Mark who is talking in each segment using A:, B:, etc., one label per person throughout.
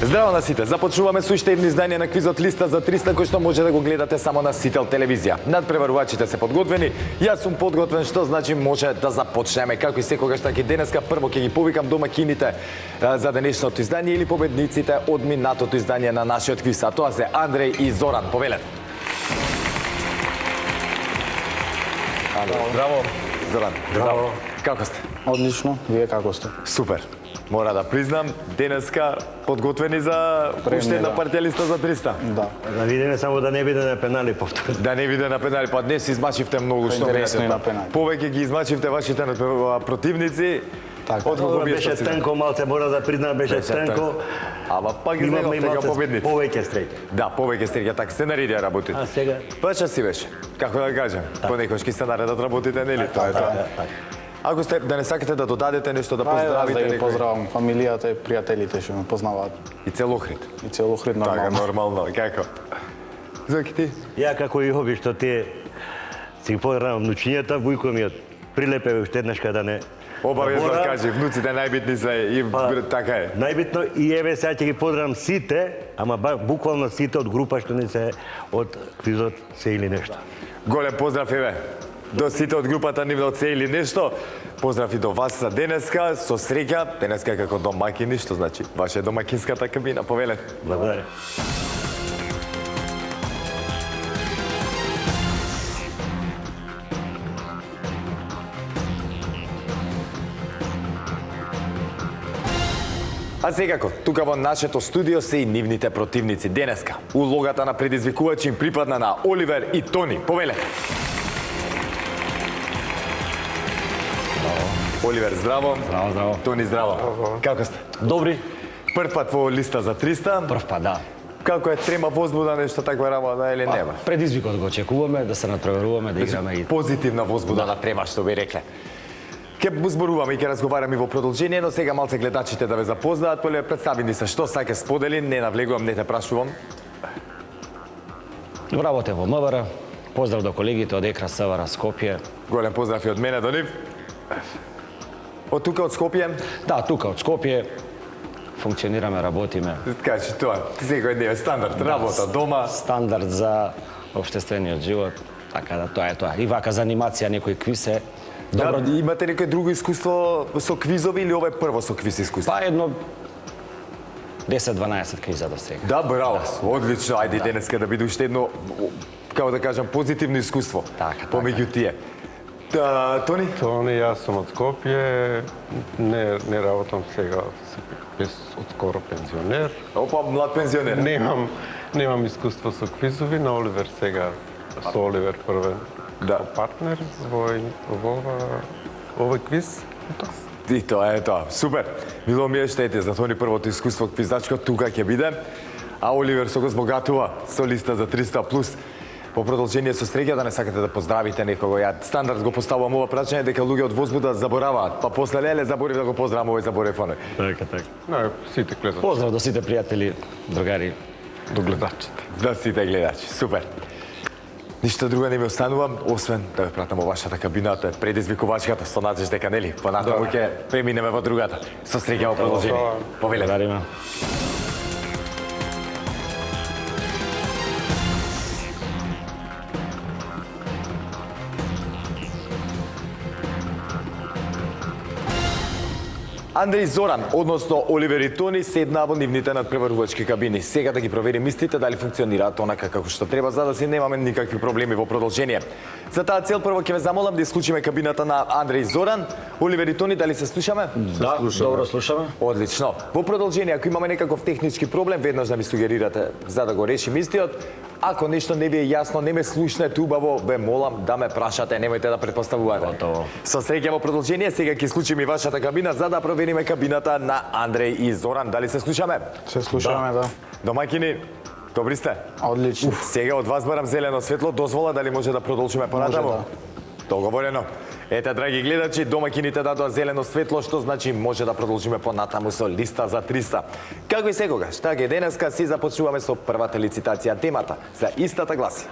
A: Здраво на сите, започнуваме со уште едно издание на квизот Листа за 300 кој што може да го гледате само на Сител телевизија. Надпреварувачите се подготвени, јас сум подготвен, што значи може да започнеме. Како и секогаш така и денеска, прво ќе ги повикам домакините за денешното издание или победниците од минатото издание на нашиот квиз, а тоа се Андреј и Зоран. Повелете. Здраво. Зоран.
B: Здраво.
A: Како сте?
B: Одлично, вие како сте?
A: Супер. Мора да признам, денеска подготвени за уште една партија Листа за 300.
B: Да.
C: Да видиме само да не биде на пенали повторно.
A: Да не биде на пенали, па днес измачивте многу што
B: интересно и на
A: менете.
B: пенали.
A: Повеќе ги измачивте вашите противници.
B: Така.
A: Отколку вие
C: Беше
A: што си.
C: тенко, малце мора да признам, беше тенко.
A: Ама пак
C: Имаме
A: излегавте
C: и
A: како
C: малце
A: победници.
C: повеќе стреќа.
A: Да, повеќе сте така се наредија работите.
C: А сега?
A: Па час си беше. Како да кажем, понекогаш ќе се наредат работите, нели? Тоа е тоа. Ако сте да не сакате да додадете нешто, да
B: Да
A: поздравите
B: ги
A: некој
B: поздравам фамилијата и пријателите што ме познаваат.
A: и цел Охрид.
B: И цел Охрид
A: Така
B: нормално.
A: нормално, како? Зоки ти?
C: Ја како и обично тие си ги поздравам внучињата, Вујко ми од Прилепе уште еднаш када не
A: Обавезно
C: забора.
A: кажи, внуците најбитни се и така е.
C: Најбитно и еве сега ќе ги поздравам сите, ама буквално сите од група што не се од квизот се или нешто.
A: Голем поздрав еве до сите од групата нивна од се или нешто. Поздрав и до вас за денеска, со среќа, денеска како домакини, што значи ваша е домакинската кабина, повелете.
C: Благодарам.
A: А секако, тука во нашето студио се и нивните противници. Денеска, улогата на предизвикувач им припадна на Оливер и Тони. Повелете. Оливер, здраво.
D: Здраво, здраво.
A: Тони, здраво. Како сте?
D: Добри?
A: Прв пат во Листа за 300.
D: Прв пат, да.
A: Како е трема возбуда, нешто таква работа или нема?
D: Предизвикот го очекуваме, да се натпреваруваме, да играме и...
A: Позитивна возбуда на трема, што би рекле. Ке зборуваме и ке разговараме во продолжение, но сега малце гледачите да ве запознаат, поле представи ни се што саке сподели, не навлегувам, не те прашувам.
D: Работе во МВР, поздрав до колегите од Екра СВР Скопје.
A: Голем поздрав и од мене до нив. Од тука од Скопје,
D: Да, тука од Скопје функционираме, работиме.
A: кажи тоа, секој ден е стандард, работа, дома.
D: Стандард за општествениот живот, така да тоа е тоа. И вака за анимација некој квиз е добро.
A: Да, имате некој друго искуство со квизови или ова е прво со квиз искуство?
D: Па едно 10-12 квиза до сега.
A: Да, браво, одлично, ајде денеска да биде уште едно, како да кажам, позитивно искуство
D: Така,
A: помеѓу тие. Тони?
E: Тони, јас сум од Скопје, не работам сега, без одскоро пензионер.
A: Опа, млад пензионер.
E: Немам искуство со квизови, на Оливер сега, со Оливер првен
A: Да.
E: партнер во овој квиз.
A: И тоа е тоа. Супер. Било ми е штете за Тони првото искуство квизачко, тука ќе биде. А Оливер со го збогатува со Листа за 300 плюс. По продолжение со среќа да не сакате да поздравите некого. Ја стандард го поставувам ова прашање дека луѓе од возбуда забораваат. Па после леле заборив да го поздравам, овој заборев оној.
D: Така, така.
E: Не, сите гледат
D: Поздрав до сите пријатели, другари.
E: до гледачите.
A: Да сите гледачи. Супер. Ништо друго не ми останува, освен да ве пратам во вашата кабината, предизвикувачката, со надеж дека нели, понатаму ќе преминеме во другата. Со среќа во продолжение. Повелете.
D: Благодариме.
A: Андреј Зоран, односно Оливер и Тони, седнаа во нивните надпреварувачки кабини. Сега да ги проверим истите дали функционираат онака како што треба, за да си немаме никакви проблеми во продолжение. За таа цел прво ќе ве замолам да исклучиме кабината на Андреј Зоран. Оливер и Тони, дали се слушаме?
D: Да, добро слушаме.
A: Одлично. Во продолжение, ако имаме некаков технички проблем, веднаш да ми сугерирате за да го решим истиот. Ако нешто не ви е јасно, не ме слушнете убаво, ве молам да ме прашате, немојте да претпоставувате.
D: Готово.
A: Со среќа во продолжение, сега ќе исклучиме и вашата кабина за да провериме кабината на Андреј и Зоран. Дали се слушаме?
B: Се слушаме, да.
A: Домаќини, добри сте?
B: Одлично.
A: Сега од вас барам зелено светло, дозвола дали може да продолжиме понатаму?
B: Може,
A: Договорено. Ете, драги гледачи, домаќините дадоа зелено светло, што значи може да продолжиме понатаму со Листа за 300. Како и секогаш, така и денеска си започнуваме со првата лицитација. Темата за истата гласи.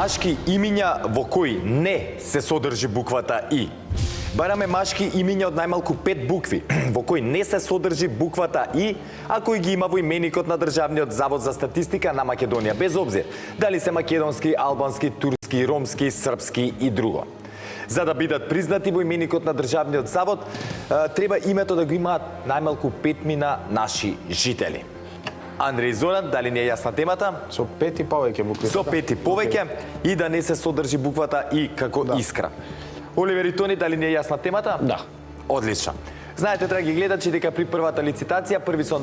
A: машки имиња во кои не се содржи буквата И. Бараме машки имиња од најмалку 5 букви, во кои не се содржи буквата И, а кои ги има во именикот на Државниот завод за статистика на Македонија, без обзир дали се македонски, албански, турски, ромски, српски и друго. За да бидат признати во именикот на Државниот завод, треба името да го имаат најмалку 5 мина наши жители. Андреј Зоран, дали не е јасна темата?
B: Со 5 и повеќе букви.
A: Со 5 и повеќе и да не се содржи буквата И како искра. Оливер и Тони, дали не е јасна темата?
D: Да.
A: Одлично. Знаете, драги гледачи, дека при првата лицитација, први со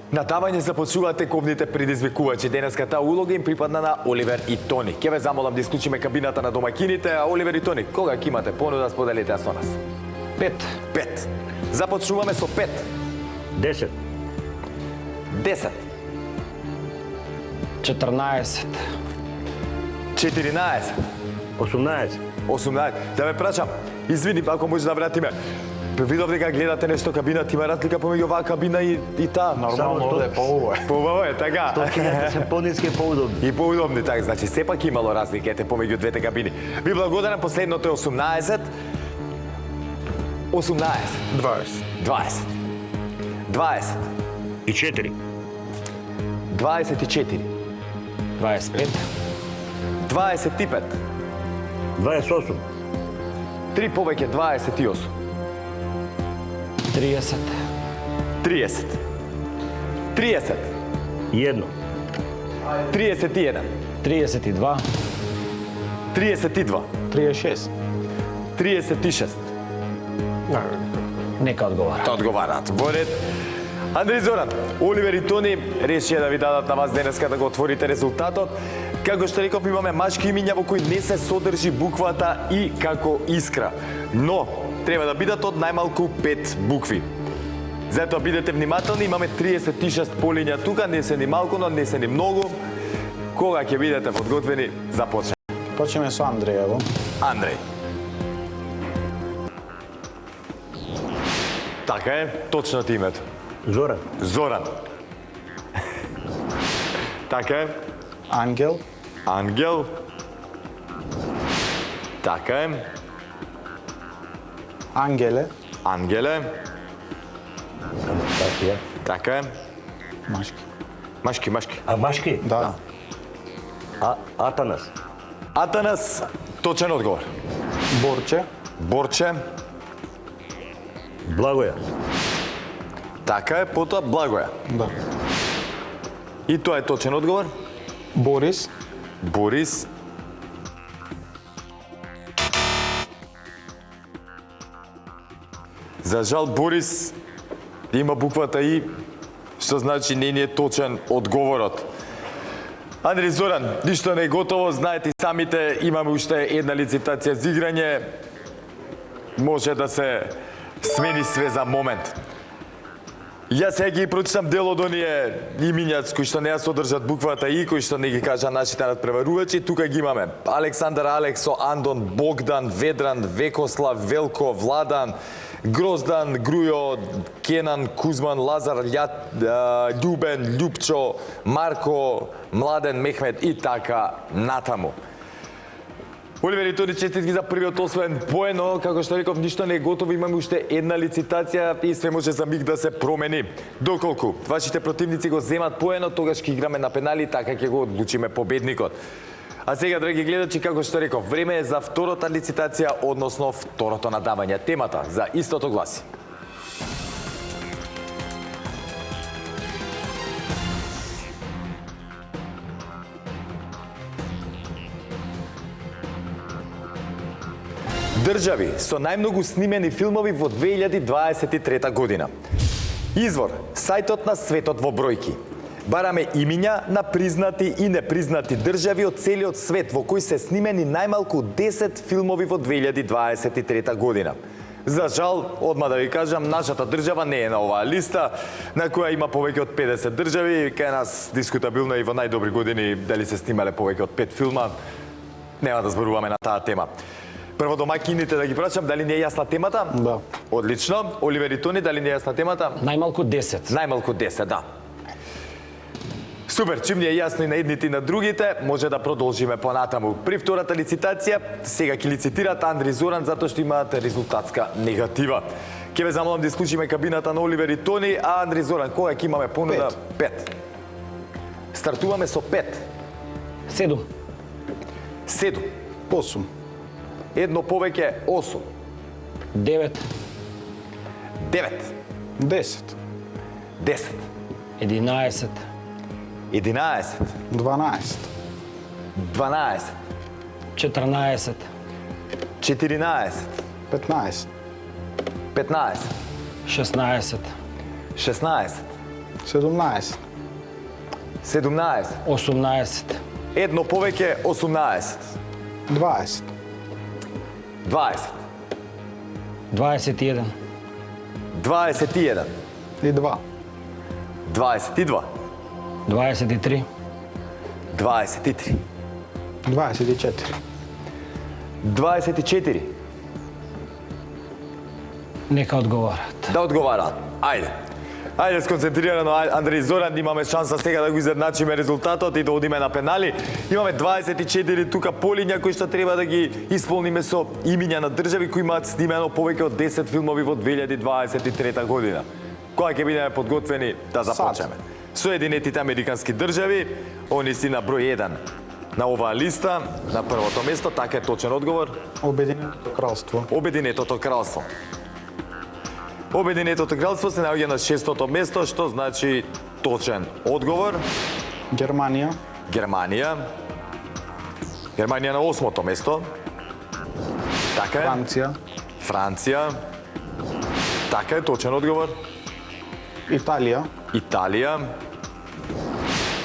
A: надавање започнуваат тековните предизвикувачи. Денеска таа улога им припадна на Оливер и Тони. Ќе ве замолам да исклучиме кабината на домакините, а Оливер и Тони, кога ќе имате понуда, споделите ја со нас.
D: 5.
A: 5. Започнуваме со 5.
C: 10,
A: 10.
D: 14.
A: 14.
C: 18,
A: 18. Да ме прачам. Извини, ако може да вратиме. Видов дека гледате нешто кабинат, има разлика помеѓу оваа кабина и таа.
B: Нормално
C: Само
B: овде е поубаво е.
A: Поубаво е, така.
C: стокињата се пониски и поудобни.
A: И поудобни, така. Значи, сепак имало разлика помеѓу двете кабини. Ви благодарам, последното е 18. 18.
E: 20.
A: 20. 20.
C: И 4,
A: 24.
D: 25.
A: 25.
C: 28,
A: 3 повеќе 28.
D: 30.
A: 30. 30.
C: 1,
A: 31.
D: 32.
A: 32.
B: 36.
A: 36.
D: Нека одговара.
A: Та одговараат. Во ред. Андреј Зоран, Оливер и Тони решија да ви дадат на вас денеска да го отворите резултатот. Како што реков, имаме машки имиња во кои не се содржи буквата И како искра. Но, треба да бидат од најмалку 5 букви. Затоа бидете внимателни, имаме 36 полиња тука, не се ни малку, но не се ни многу. Кога ќе бидете подготвени, започнеме.
B: Почнеме со Андреј, ево.
A: Андреј. Така е, точно ти името.
C: Зоран,
A: Зоран. Така е.
B: Ангел,
A: Ангел. Така е.
B: Ангеле,
A: Ангеле.
C: Татија.
A: Така е.
B: машки.
A: Машки, машки.
C: А машки?
B: Да.
C: Атанас,
A: Атанас. Точен одговор.
B: Борче,
A: Борче.
C: Благоја,
A: Така е, потоа Благоја.
B: да.
A: И тоа е точен одговор.
B: Борис,
A: Борис. За жал, Борис има буквата И, што значи не ни е точен одговорот. Андреј Зоран, ништо не е готово, знаете и самите, имаме уште една лицитација за играње. Може да се смени све за момент. Јас сега ги прочитам дел од оние имиња кои што не ја содржат буквата И, кои што не ги кажа нашите надпреварувачи. Тука ги имаме Александар, Алексо, Андон, Богдан, Ведран, Векослав, Велко, Владан, Гроздан, Грујо, Кенан, Кузман, Лазар, Љубен, Љупчо, Марко, Младен, Мехмет и така натаму. Оливер и Тони, честитки за првиот освоен поен, но како што реков, ништо не е готово, имаме уште една лицитација и све може за миг да се промени. Доколку вашите противници го земат поенот, тогаш ќе играме на пенали, така ќе го одлучиме победникот. А сега, драги гледачи, како што реков, време е за втората лицитација, односно второто надавање. Темата за истото гласи. Држави со најмногу снимени филмови во 2023 година. Извор, сајтот на светот во бројки. Бараме имиња на признати и непризнати држави од целиот свет во кои се снимени најмалку 10 филмови во 2023 година. За жал, одма да ви кажам, нашата држава не е на оваа листа, на која има повеќе од 50 држави. Кај нас дискутабилно и во најдобри години дали се снимале повеќе од 5 филма. Нема да зборуваме на таа тема. Прво домакините да ги прашам, дали не е јасна темата?
B: Да.
A: Одлично. Оливер и Тони, дали не е јасна темата?
D: Најмалку 10.
A: Најмалку 10, да. Супер, чим ни е јасно и на едните и на другите, може да продолжиме понатаму. При втората лицитација, сега ќе лицитират Андри и Зоран затоа што имаат резултатска негатива. Ќе ве замолам да исклучиме кабината на Оливер и Тони, а Андри и Зоран, кога ќе имаме понуда? 5. Стартуваме со 5.
D: 7.
A: 7.
B: 8.
A: Едно повеќе 8.
D: 9.
A: 9.
B: 10.
A: 10.
D: 11.
A: 11.
B: 12.
A: 12.
D: 14.
A: 14.
B: 15.
A: 15.
D: 16.
A: 16.
B: 17.
A: 17.
D: 18.
A: Едно повеќе 18.
B: 20.
A: 20.
D: 21.
A: 21.
B: И 2.
A: 22.
D: 23.
A: 23.
B: 24.
A: 24.
D: Нека одговарат.
A: Да одговараат. Ајде. Ајде сконцентрирано, Андреј и Зоран, имаме шанса сега да го изедначиме резултатот и да одиме на пенали. Имаме 24 тука полиња кои што треба да ги исполниме со имиња на држави кои имаат снимено повеќе од 10 филмови во 2023 година. Кога ќе бидеме подготвени да започнеме? Соединетите американски држави, они си на број 1 на оваа листа, на првото место, така е точен одговор.
B: Обединетото кралство.
A: Обединетото кралство. Обединетото кралство се наоѓа на 6-то место, што значи точен одговор.
B: Германија.
A: Германија. Германија на 8-то место. Така е.
B: Франција.
A: Франција. Така е, точен одговор.
B: Италија.
A: Италија.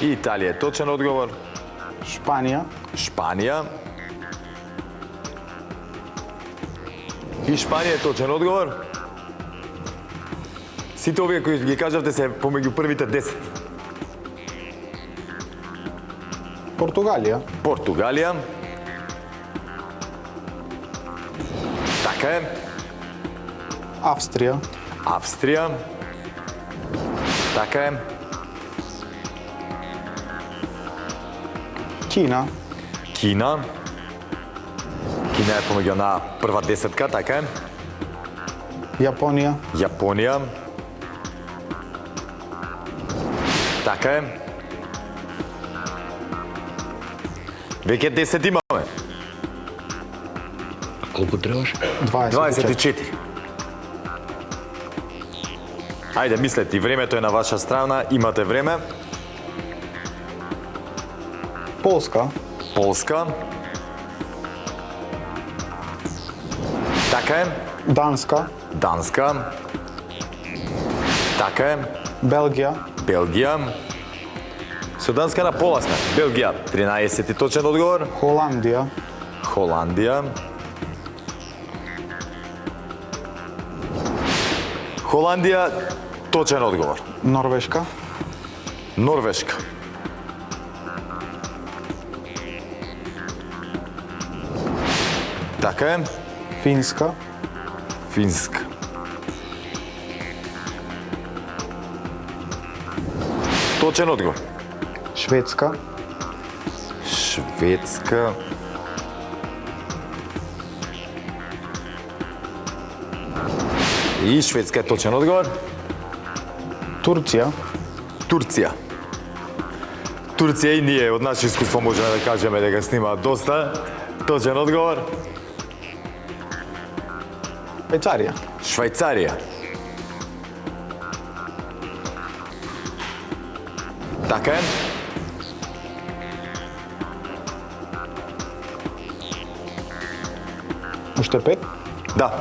A: И Италија е точен одговор.
B: Шпанија.
A: Шпанија. И Шпанија е точен одговор. Сите овие кои ги кажавте се помеѓу првите 10.
B: Португалија.
A: Португалија. Така е.
B: Австрија.
A: Австрија. Така е.
B: Кина.
A: Кина. Кина е помеѓу на прва десетка, така е.
B: Јапонија.
A: Јапонија. Така е. Веќе 10 имаме.
C: Колку требаш?
A: 24. Ајде, мислете, времето е на ваша страна, имате време.
B: Полска.
A: Полска. Така е.
B: Данска.
A: Данска. Така е.
B: Белгија.
A: Белгија. Со Данска на пола сме. Белгија, 13 точен одговор.
B: Холандија.
A: Холандија. Холандија, точен одговор.
B: Норвешка.
A: Норвешка. Така е.
B: Финска.
A: Финска. Точен одговор.
B: Шведска.
A: Шведска. И Шведска е точен одговор.
B: Турција.
A: Турција. Турција и ние од наше искуство можеме да кажеме дека снимаат доста. Точен одговор.
B: Швајцарија.
A: Швајцарија. Така е.
B: Уште 5.
A: Да.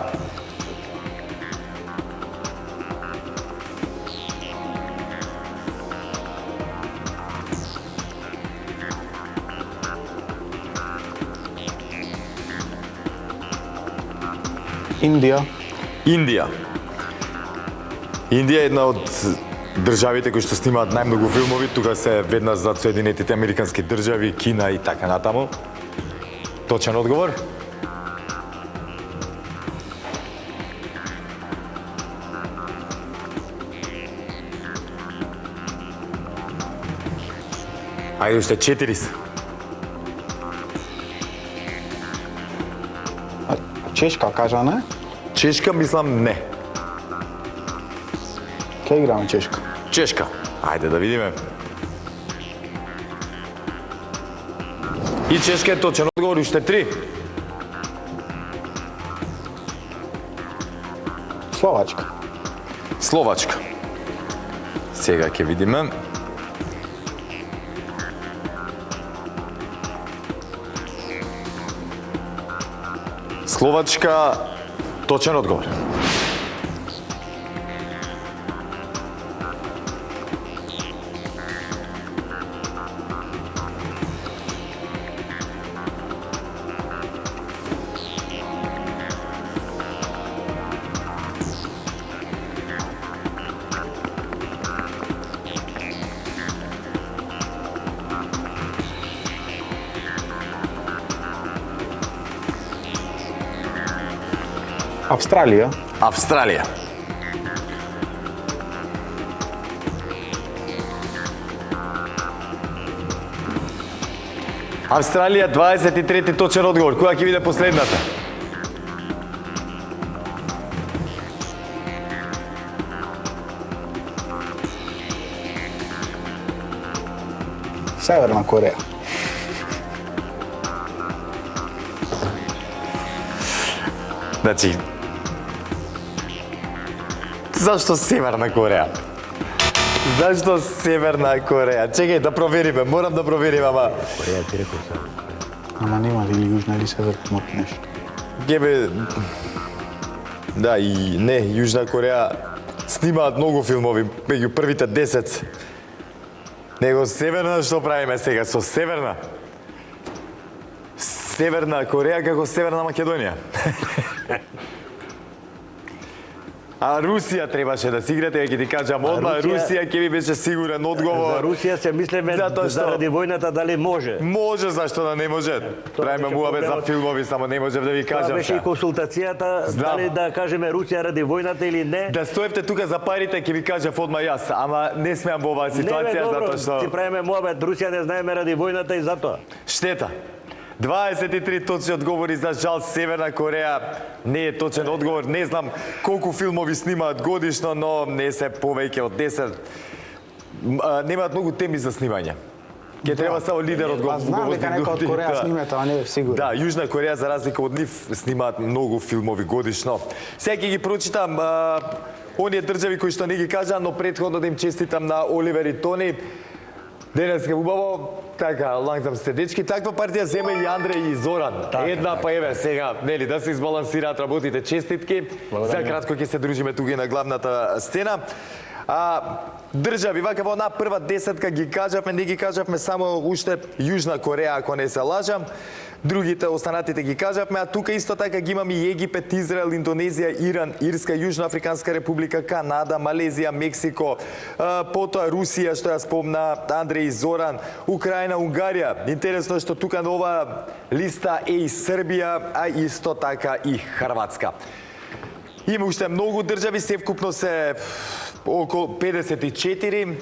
B: Индија.
A: Индија. Индија е една од државите кои што снимаат најмногу филмови, тука се веднаш за Соединетите американски држави, Кина и така натаму. Точен одговор. Ајде уште 4 се.
B: А, Чешка кажа не?
A: Чешка мислам не.
B: Ке играме Чешка?
A: Чешка. Ајде да видиме. И Чешка е точен одговор, уште 3.
B: Словачка.
A: Словачка. Сега ќе видиме. Словачка, точен одговор.
B: Австралија.
A: Австралија. Австралија, 23 точен одговор. Која ќе биде последната?
B: Северна Кореја.
A: Значи, зашто Северна Кореја? Зашто Северна Кореја? Чекај да провериме, морам да проверим, ама...
C: Кореја ти рекол сам.
B: Ама нема или Јужна или Северна, моето нешто.
A: Гебе... Да, и не, Јужна Кореја снимаат многу филмови, меѓу првите 10. Него Северна, што правиме сега со Северна? Северна Кореја како Северна Македонија. А Русија требаше да си играте, ќе ти кажам одма, Русија ќе ви беше сигурен
C: За
A: одговор.
C: Русија се мислеме
A: Затоа што-
C: заради војната дали може.
A: Може, зашто да не може? Правиме
C: беше
A: муабет за
C: проблемот.
A: филмови, само не можев да ви
C: Това
A: кажам.
C: беше и
A: сега.
C: консултацијата,
A: Знам.
C: дали да кажеме Русија ради војната или не.
A: Да стоевте тука за парите, ќе ви кажав одма јас, ама не смеам во оваа
C: Не бе,
A: ситуација,
C: добро,
A: затоа што...
C: си правиме муабет, Русија не знаеме ради војната и затоа.
A: Штета. 23 точни одговори, за жал Северна Кореја не е точен одговор. Не знам колку филмови снимаат годишно, но не се повеќе од 10. Немаат многу теми за снимање. Ке треба само лидер од
B: Па знам дека некој од Кореја снимете, а не е сигурен.
A: Да, Јужна Кореја за разлика од нив снимаат многу филмови годишно. Сега ќе ги прочитам оние држави кои што не ги кажа, но претходно да им честитам на Оливер и Тони. Денес е убаво, така, лангзам се дечки, таква партија зема и Андреј и Зоран. Една па еве сега, нели, да се избалансираат работите, честитки. За кратко ќе се дружиме тука и на главната сцена. Држави, вака во една прва десетка ги кажавме, не ги кажавме само уште Јужна Кореја, ако не се лажам. Другите, останатите ги кажавме, а тука исто така ги имаме и Египет, Израел, Индонезија, Иран, Ирска, Јужна Африканска република, Канада, Малезија, Мексико, потоа Русија, што ја спомна Андреј и Зоран, Украина, Унгарија. Интересно е што тука на ова листа е и Србија, а исто така и Хрватска. Има уште многу држави, севкупно се околу 54,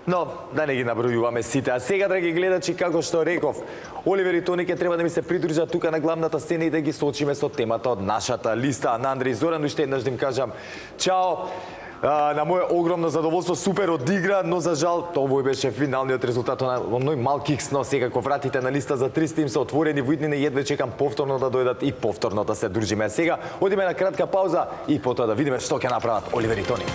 A: но да не ги набројуваме сите. А сега, драги гледачи, како што реков, Оливер и Тони ќе треба да ми се придружат тука на главната сцена и да ги сочиме со темата од нашата листа на Андреј и Зоран. Уште еднаш да им кажам чао. На моје огромно задоволство, супер одигра, но за жал овој беше финалниот резултат на оној мал кикс, но секако вратите на листа за 300 им се отворени во иднина и едве чекам повторно да дојдат и повторно да се дружиме. Сега одиме на кратка пауза и потоа да видиме што ќе направат Оливер и Тони.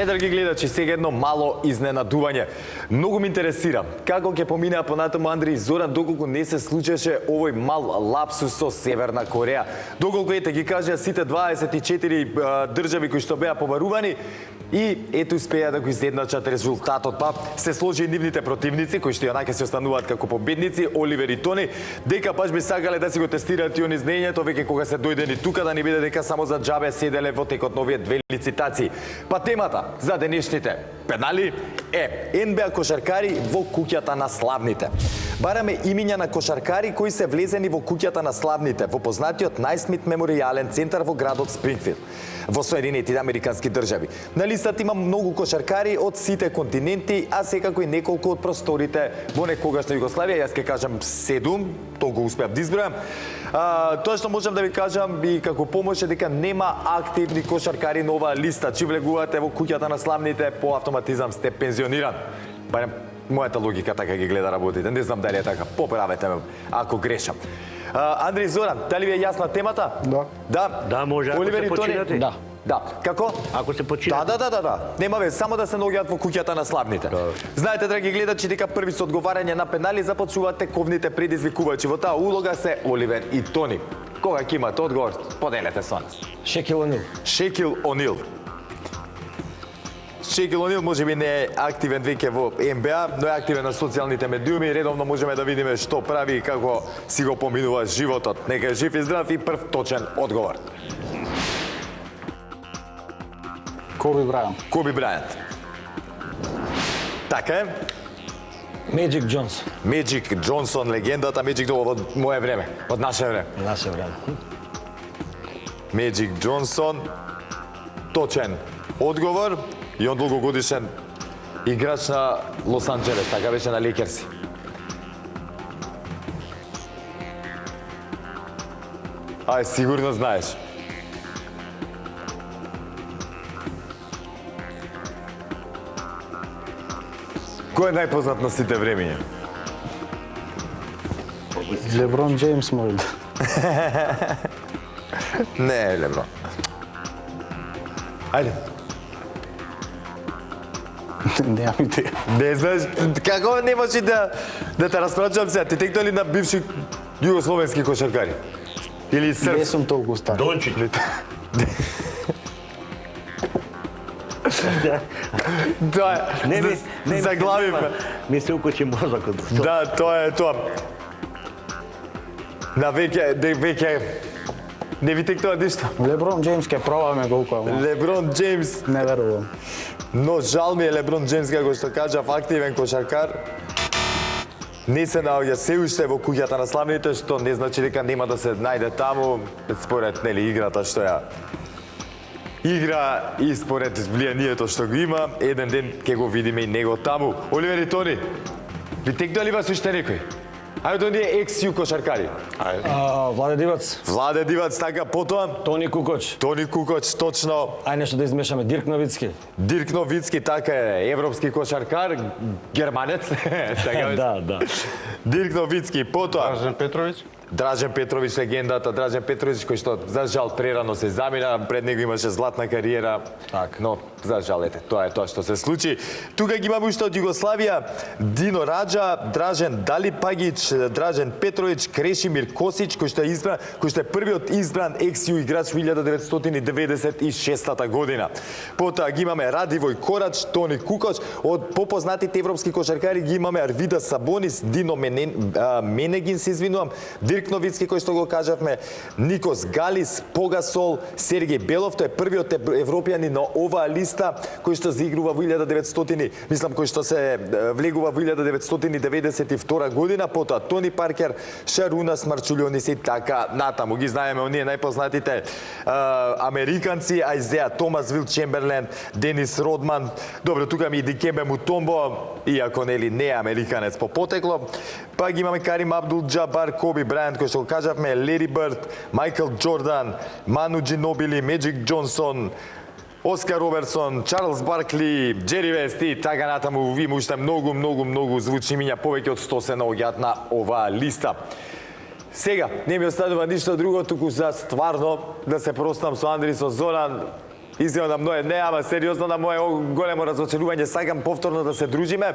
A: Драги гледачи, сега едно мало изненадување. Многу ме интересира како ќе поминаа понатаму Андреј и Зоран доколку не се случеше овој мал лапсус со Северна Кореја. Доколку ете ги кажа сите 24 држави кои што беа побарувани, И ето успеа да го изедначат резултатот, па се сложи и нивните противници, кои што јонака се остануваат како победници, Оливер и Тони, дека баш би сакале да си го тестираат и они знаењето, веќе кога се дојдени тука да не биде дека само за џабе седеле во текот на овие две лицитации. Па темата за денешните пенали е НБА кошаркари во куќата на славните. Бараме имиња на кошаркари кои се влезени во куќата на славните во познатиот Најсмит меморијален центар во градот Спрингфилд во Соединетите Американски држави. На листата има многу кошаркари од сите континенти, а секако и неколку од просторите во некогашна Југославија. Јас ќе кажам 7, толку успеав да избројам. Тоа што можам да ви кажам и како помош е дека нема активни кошаркари на оваа листа. Чи влегувате во куќата на славните, по автоматизам сте пензиониран. Барем мојата логика така ги гледа работите. Не знам дали е така. Поправете ме ако грешам. Андреј, Зоран, дали ви е јасна темата? Да.
C: Да, може, ако
A: Оливер
C: се
A: и Тони?
C: починати.
D: Да.
A: Да. Како?
C: Ако се починат.
A: Да. Нема ве, само да се наоѓаат во куќата на славните. Знаете, драги гледачи, дека први со одговарање на пенали започнуваат тековните предизвикувачи. Во таа улога се Оливер и Тони. Кога ќе имате одговор, поделете со нас.
D: Шекил Онил.
A: Шекил Онил. Шекил Онил можеби не е активен веќе во НБА, но е активен на социјалните медиуми. Редовно можеме да видиме што прави и како си го поминува животот. Нека е жив и здрав и прв точен одговор.
B: Коби Брајан.
A: Коби Брајант. Така е.
D: Меджик Джонс.
A: Меджик Джонсон, легендата Меджик Джонсон од мое време, од наше време.
D: Наше време.
A: Меджик Джонсон, точен одговор и он долгогодишен играч на Лос Анџелес, така беше на Лейкерси. Ај, сигурно знаеш. Кој е најпознат на сите времиња?
B: Леброн Джеймс може да.
A: Не е Леброн. Ајде.
B: Немам идеја.
A: Не знаеш, како не можеш да те распрачувам сега? Ти текто ли на бивши југословенски кошаркари? Или
B: Не
A: српски?
B: сум толку стар.
C: Дончич.
A: Тоа е, заглавивме.
C: Ми се укочи мозокот.
A: Да, тоа е тоа. На веќе не ви тектува ништо.
B: Леброн Джеймс ќе пробаме колку, ама
A: Леброн Джеймс,
B: не верувам.
A: но жал ми е Леброн Джеймс, како што кажав, активен кошаркар. Не се наоѓа се уште во куќата на славните, што не значи дека нема да се најде таму, според нели играта што ја игра и според влијанието што го има, еден ден ќе го видиме и него таму. Оливер и Тони, ви текнува ли вас уште некој? Ајде до ние екс-ю кошаркари.
D: Владе Дивац.
A: Владе Дивац, така, потоа
D: Тони Кукоч.
A: Тони Кукоч, точно.
D: Ај нешто да измешаме. Дирк Новицки.
A: Дирк Новицки, така е, европски кошаркар, германец. Така беше.
D: Да.
A: Дирк Новицки, потоа
E: Дражен Петровиќ.
A: Дражен Петровиќ, легендата, Дражен Петровиќ, кој што за жал прерано се замина, пред него имаше златна кариера,
D: Така.
A: но за жал, ете, тоа е тоа што се случи. Тука ги имаме уште од Југославија, Дино Раджа, Дражен Далипагиќ, Дражен Петровиќ, Крешимир Косиќ, кој што е првиот избран екс-ю играч 1996 година. Потоа ги имаме Радивој Корач, Тони Кукоч, од попознатите европски кошаркари ги имаме Арвида Сабонис, Дино Менегин, се извинувам, Дирк Новицки, кој што го кажавме, Никос Галис, Погасол, Сергеј Белов, тој е првиот европјанин на оваа листа кој што заигрува во 1900, мислам кој што се влегува во 1992 година, потоа Тони Паркер, Шарунас Марчулионис и така натаму. Ги знаеме оние најпознатите американци, Ајзеа Томас, Вил Чемберлен, Денис Родман, добро, тука ми и Дикембе Мутомбо, иако нели не е американец по потекло. Па ги имаме Карим Абдул Џабар, Коби Брајант, кој што го кажавме, Лери Бърд, Майкл Џордан, Ману Џинобили, Меджик Џонсон, Оскар Робертсон, Чарлс Баркли, Џери Вест и така натаму. Ви уште многу звучни имиња, повеќе од 100 се наоѓаат на оваа листа. Сега, не ми останува ништо друго, туку за стварно да се простам со Андри, со Зоран. Искрено на моје, не, ама сериозно на моје големо разочарување, сакам повторно да се дружиме.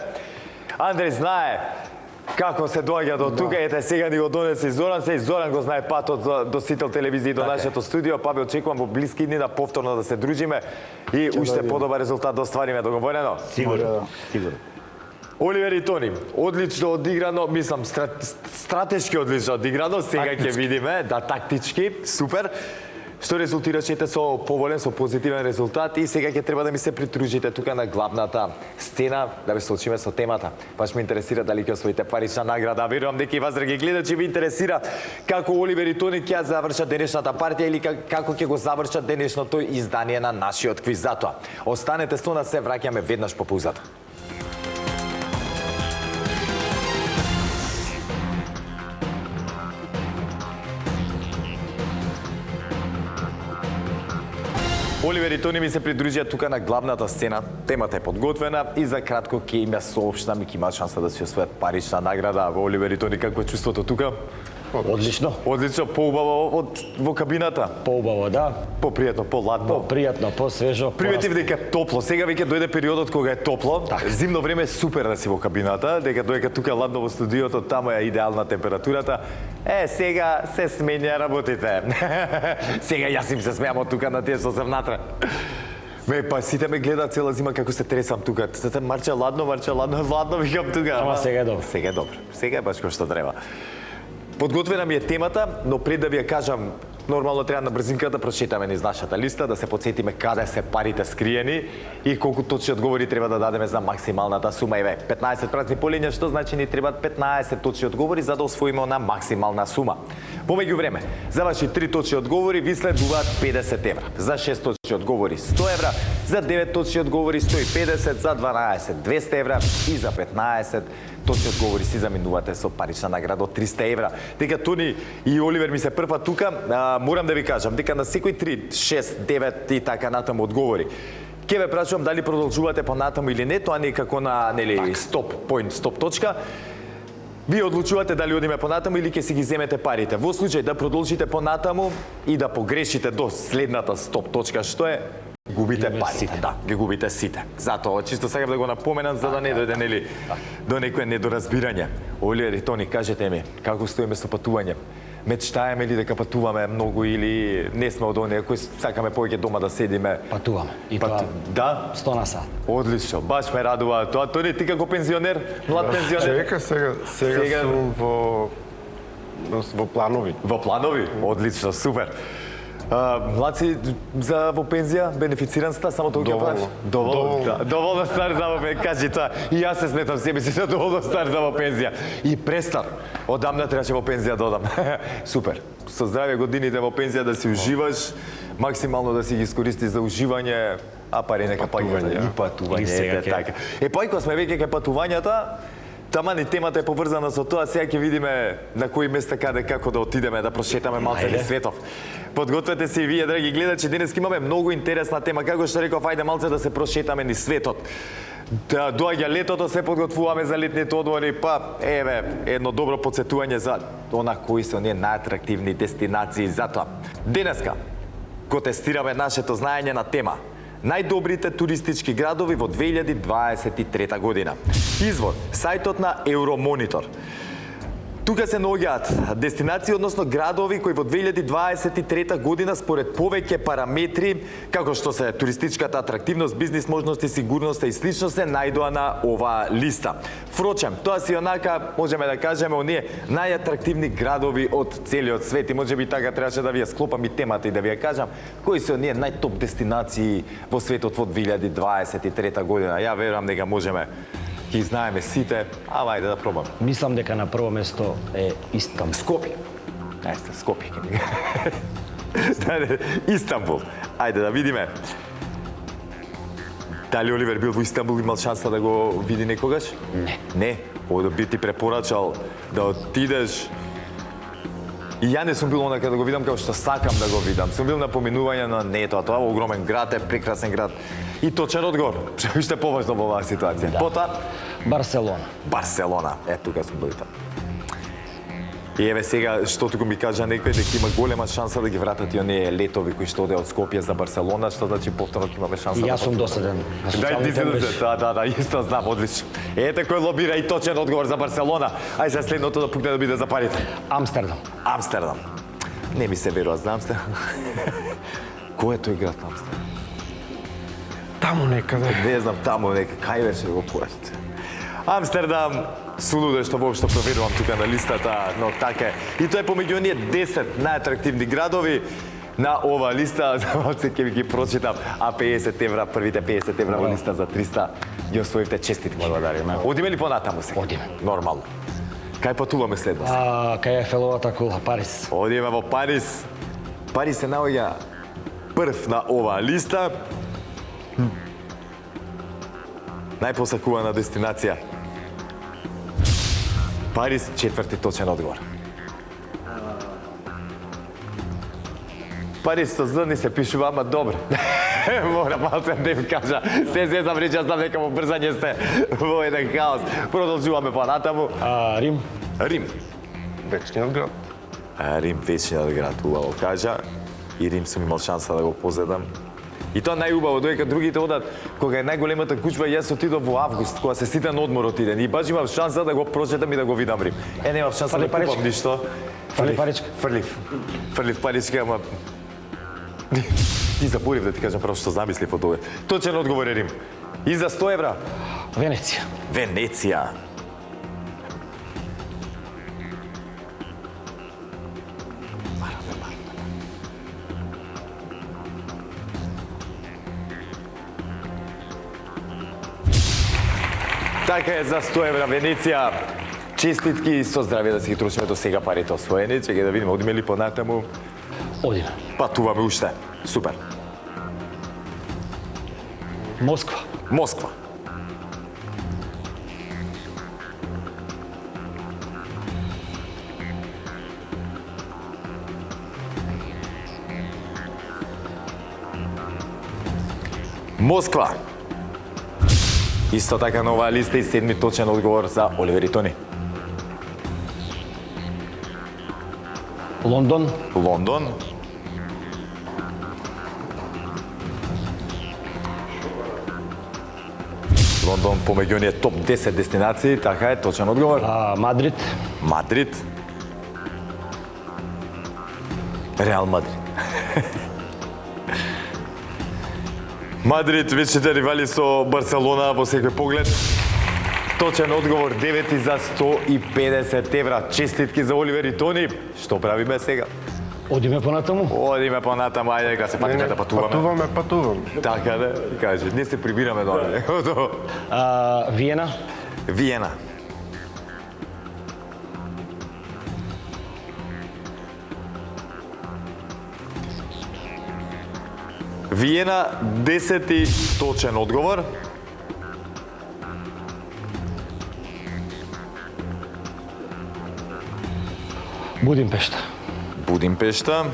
A: Андри знае Како се доаѓа до тука, ете сега ни го донесе и Зоран, се и Зоран го знае патот до Сител телевизија и до нашето студио, па ве очекувам во блиски дни да повторно да се дружиме и уште подобар резултат да оствариме, договорено?
C: Сигурно, сигурно.
A: Оливер и Тони, одлично одиграно, мислам стратешки одлично одиграно, сега ќе видиме, да, тактички, супер. Што резултираше со поволен, со позитивен резултат и сега ќе треба да ми се придружите тука на главната сцена да ве соочиме со темата. Баш ме интересира дали ќе освоите парична награда. Верувам дека и вас, драги гледачи, ви интересира како Оливер и Тони ќе завршат денешната партија или како ќе го завршат денешното издание на нашиот квиз. Затоа останете со нас, се враќаме веднаш по паузата. Оливер и Тони ми се придружија тука на главната сцена. Темата е подготвена и за кратко ќе им ја соопштам и ќе имаат шанса да си освојат парична награда. Оливер и Тони, какво е чувството тука?
D: Одлично.
A: Одлично, поубаво од во кабината.
D: Поубаво, да.
A: Попријатно, поладно.
D: Попријатно, посвежо.
A: Приметив дека е топло. Сега веќе дојде периодот кога е топло. Зимно време е супер да си во кабината, дека доека тука ладно во студиото, таму е идеална температурата. Сега се сменја работите. Сега јас им се смеам од тука на тие што се внатре. Па сите ме гледаат цела зима како се тресам тука. Марче ладно, ладно викам тука.
D: Ама сега е добро.
A: Сега е добро. Сега е баш кој што треба. Подготвена ми е темата, но пред да ви ја кажам, нормално треба на брзинка да прочитаме низ нашата листа, да се подсетиме каде се парите скриени и колку точни одговори треба да дадеме за максималната сума. Еве, 15 празни полиња, што значи ни требаат 15 точни одговори за да освоиме на максимална сума. Во меѓувреме, за ваши 3 точни одговори ви следуваат 50 евра, за 6 точни одговори 100 евра, за 9 точни одговори 150, за 12 200 евра и за 15 точни одговори си заминувате со парична награда од 300 евра. Дека Тони и Оливер ми се прва тука, морам да ви кажам дека на секој 3, 6, 9 и така натаму одговори ќе ве прашувам дали продолжувате понатаму или не, тоа не е како на стоп поинт, стоп точка. Вие одлучувате дали одиме понатаму или ќе си ги земете парите. Во случај да продолжите понатаму и да погрешите до следната стоп точка, што е губите парите, да, ги губите сите. Затоа чисто сакам да го напоменам за да не дојде до некое недоразбирање. Оливер и Тони, кажете ми, како стоиме со патување? Мечтаеме ли дека патуваме многу или не сме од оние кои сакаме повеќе дома да седиме?
D: Патуваме. И тоа
A: да?
D: 100 на сат.
A: Одлично, баш ме радува тоа. Тони, ти како пензионер, млад пензионер?
E: Чека, сега сум во планови.
A: Во планови? Одлично, супер. Младци за во пензија, бенефициран ста, само тоа ќе правиш? Доволно. Да, доволно стар за во пензија, кажи тоа. И јас се сметам себе си доволно стар за во пензија. И престар. Одамна требаше во пензија да одам. Супер. Со здравје годините во пензија да си уживаш, максимално да си ги искористиш за уживање, а пари нека паѓаат и патување, така. Па и кога сме веќе кај патувањата, таман и темата е поврзана со тоа, сега ќе видиме на кои места каде како да отидеме, да прошетаме малце низ светов. Подгответе се и вие, драги гледачи, денес имаме многу интересна тема, како што реков, ајде малце да се прошетаме низ светот. Да доаѓа летото, се подготвуваме за летните одмори, па еве едно добро потсетување за она кои се оние најатрактивни дестинации. Затоа денеска го тестираме нашето знаење на тема најдобрите туристички градови во 2023 година. Извор, сајтот на Евромонитор. Тука се наоѓаат дестинации, односно градови кои во 2023 година според повеќе параметри, како што се туристичката атрактивност, бизнис можности, сигурноста и слично се најдоа на оваа листа. Впрочем, тоа си онака, можеме да кажеме, оние најатрактивни градови од целиот свет и можеби така требаше да ви ја склопам и темата и да ви ја кажам кои се оние најтоп дестинации во светот во 2023 година. Ја верувам дека можеме ги знаеме сите, ама ајде да пробаме.
D: Мислам дека на прво место е Истанбул.
A: Скопје. Ајде, Скопје. Истанбул. Ајде да видиме. Дали Оливер бил во Истанбул, имал шанса да го види некогаш?
D: Не.
A: Не. Овој да би ти препорачал да отидеш. И ја не сум бил онака да го видам како што сакам да го видам. Сум бил на поминување на не тоа огромен град е, прекрасен град. И точен одговор, што е поважно во оваа ситуација.
D: Да.
A: Пота
D: Барселона.
A: Барселона. Тука сум бил. И еве сега, што туку ми кажа некој дека има голема шанса да ги вратат и оние летови кои што оде од Скопје за Барселона, што значи повторно ќе имаме шанса.
D: И јас сум досаден. На
A: Дај ти
D: социјалните
A: се
D: мрежи.
A: да, исто знам, одлично. Ете кој лобира и точен одговор за Барселона. Ај се следното да пукне да биде за парите.
D: Амстердам.
A: Амстердам. Не ми се верува за Амстердам. Кој е тој град Амстердам?
E: Таму некаде.
A: Не знам, таму нека, кај беше го појаште. Амстердам, сулудо што воопшто проверувам тука на листата, но така е. И тоа е помеѓу оние 10 најатрактивни градови на ова листа, се ќе ви ги прочитам, а 50 евра, првите 50 евра во листа за 300 ги освоивте, честитки.
D: Благодариме.
A: Одиме ли понатаму сега?
D: Одиме.
A: Нормално. Кај патуваме следно?
D: Кај Ефеловата кула, Париз.
A: Одиме во Париз. Париз се наоѓа прв на оваа листа. Најпосакувана дестинација. Париз, четврти точен одговор. Париз со зрни се пишува, ама добро. Мора малце да им кажа. Се зезам речи, јас знам дека во брзање сте во еден хаос. Продолжуваме понатаму.
D: Рим.
A: Рим.
E: Вечниот град.
A: Рим, вечниот град, убаво кажа. И Рим сум имал шанса да го позедам. И тоа најубаво, додека другите одат, кога е најголемата кучва, јас отидов во август, кога се сите на одмор отиден. И баш имав шанса да го прочетам и да го видам Рим. Немав шанса
D: Фрли
A: да купам
D: паричка.
A: ништо.
D: Фрли паричка.
A: Фрлив паричка, ама... И заборив да ти кажам право што замислив од ова. Точен одговор е Рим. И за 100 евра?
D: Венеција.
A: Венеција. Така е, за 100 евра Венеција. Честитки и со здравје да си ги трошиме до сега парите освоени. Чекај да видиме, одиме ли понатаму?
D: Одиме.
A: Патуваме уште. Супер.
D: Москва.
A: Москва. Москва. Исто така на оваа листа и седми точен одговор за Оливер и Тони.
D: Лондон.
A: Лондон. Лондон помеѓу оние топ 10 дестинации, така е, точен одговор.
D: Мадрид.
A: Мадрид. Реал Мадрид. Мадрид, вечните ривали со Барселона во секој поглед. Точен одговор, 9 за 150 евра. Честитки за Оливер и Тони. Што правиме сега?
D: Одиме понатаму.
A: Одиме понатаму, ајде дека се патиме да патуваме.
E: Патуваме.
A: Така да, кажи, не се прибираме доле.
D: Виена.
A: Виена. Виена, 10 точен одговор.
D: Будимпешта.
A: Будимпешта.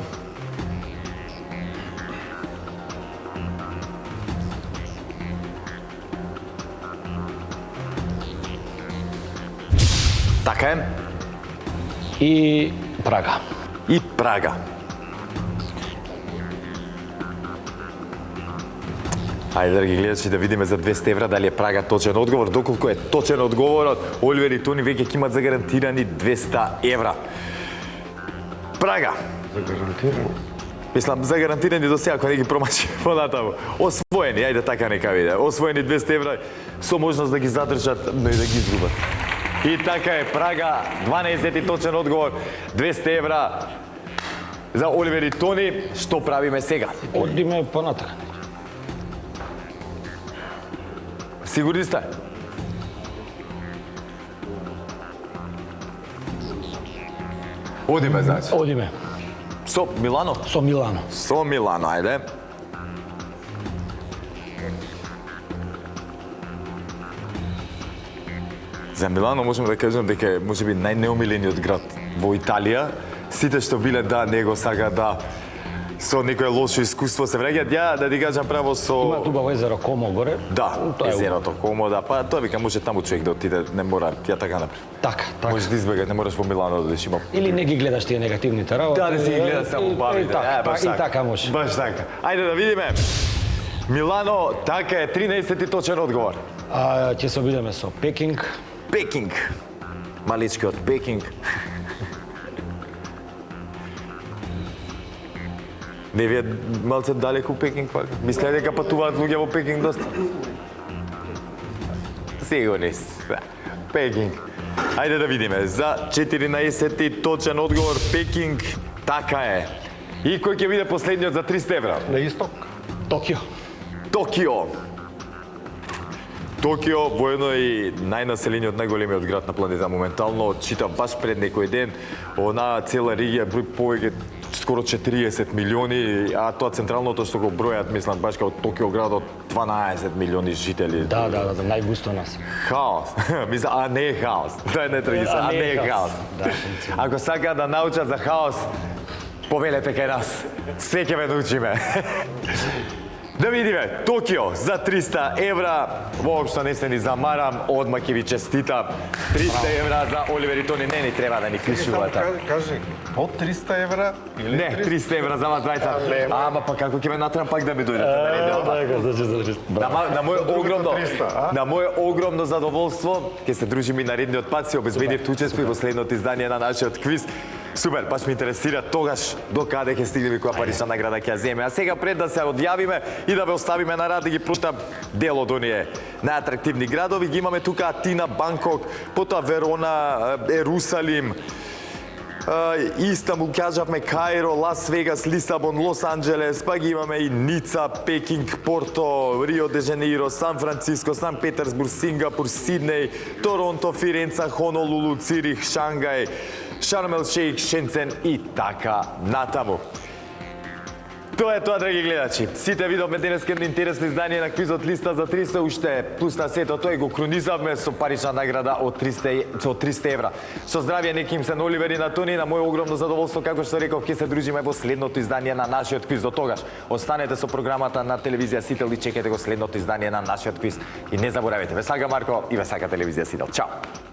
A: Така е.
D: И Прага.
A: И Прага. Ајде, драги гледачи, да видиме за 200 евра дали е Прага точен одговор. Доколку е точен одговорот, Оливер и Тони веќе ќе имат загарантирани 200 евра. Прага.
E: Загарантирано.
A: Мислам, загарантирани до сега, ако не ги промачи понатаму. Освоени, ајде така нека виде. Освоени 200 евра со можност да ги задржат, но и да ги изгубат. И така е, Прага, 12 точен одговор, 200 евра за Оливер и Тони. Што правиме сега?
D: Одиме понатака.
A: Сигурни сте? Одиме, значи.
D: Одиме.
A: Со Милано?
D: Со Милано.
A: Со Милано, ајде. За Милано можеме да кажем дека е можеби најнеомилениот град во Италија. Сите што биле да него сака да со некое лошо искуство се враќаат. Ја да ти кажам право
D: Има
A: со
D: убаво езеро Комо горе.
A: да,
D: Тоа е
A: езерото Комо, да, па тоа вика може таму човек да отиде, не мора, ја така направи.
D: Така, така.
A: Можеш да избегаш, не мораш во Милано да одиш, има.
D: Или не ги гледаш тие негативните работи.
A: Да, да си ги гледаш само бавите.
D: Така, и така може.
A: Баш така. Ајде да видиме. Милано, така е 13 точен одговор.
D: Ќе се обидеме со Пекинг.
A: Пекинг. Маличкиот Пекинг. Не ви е малце далеку Пекинг, пак? Мисле дека патуваат луѓе во Пекинг доста? Сигурни се. Пекинг. Ајде да видиме. За 14 точен одговор Пекинг, така е. И кој ќе биде последниот за 300 евра?
E: На исток.
D: Токио.
A: Токио. Токио воедно е и најнаселениот, најголемиот град на планета моментално. Читав баш пред некој ден, онаа цела регија број повеќе скоро 40 милиони, а тоа централното што го бројат, мислам, баш као Токио градот 12 милиони жители.
D: Да, најгусто нас.
A: Хаос. Мислам, а не е хаос. Тоа не треба а не е хаос.
D: Да,
A: Ако сакаат да научат за хаос, повелете кај нас. Се ќе ве научиме. Да видиме, Токио за 300 евра, воопшто не се ни замарам, одма ќе ви честитам. 300 евра за Оливер и Тони, не ни треба да ни кришувате.
E: Кажи, по 300 евра или
A: Не, 300 евра за вас двајца. Ама па како ќе ме натрам пак да ми дојдете на редниот пат? На моје огромно задоволство, ќе се дружиме и на редниот пат, си обезбедив учество и во следното издание на нашиот квиз. Супер, баш ме интересира тогаш до каде ќе стигнеме, која парична награда ќе ја земе. А сега пред да се одјавиме и да ве оставиме на рад да ги прочитам дел од оние најатрактивни градови, ги имаме тука Атина, Банкок, потоа Верона, Ерусалим, Истанбул, кажавме Каиро, Лас Вегас, Лисабон, Лос Анџелес, па ги имаме и Ница, Пекинг, Порто, Рио де Жанеиро, Сан Франциско, Сан Петерсбург, Сингапур, Сиднеј, Торонто, Фиренца, Хонолулу, Цирих, Шангај, Шарм ел Шејх, Шенцен и така натаму. Тоа е тоа, драги гледачи. Сите видовме денеска едно интересно издание на квизот Листа за 300, уште плюс на сето тој го крунизавме со парична награда од 300 евра. Со здравје нека им се на Оливер и на Тони, на моје огромно задоволство, како што реков, ќе се дружиме во следното издание на нашиот квиз. До тогаш, останете со програмата на телевизија Сител и чекајте го следното издание на нашиот квиз. И не заборавете, ве сака Марко и ве сака телевизија Сител. Чао!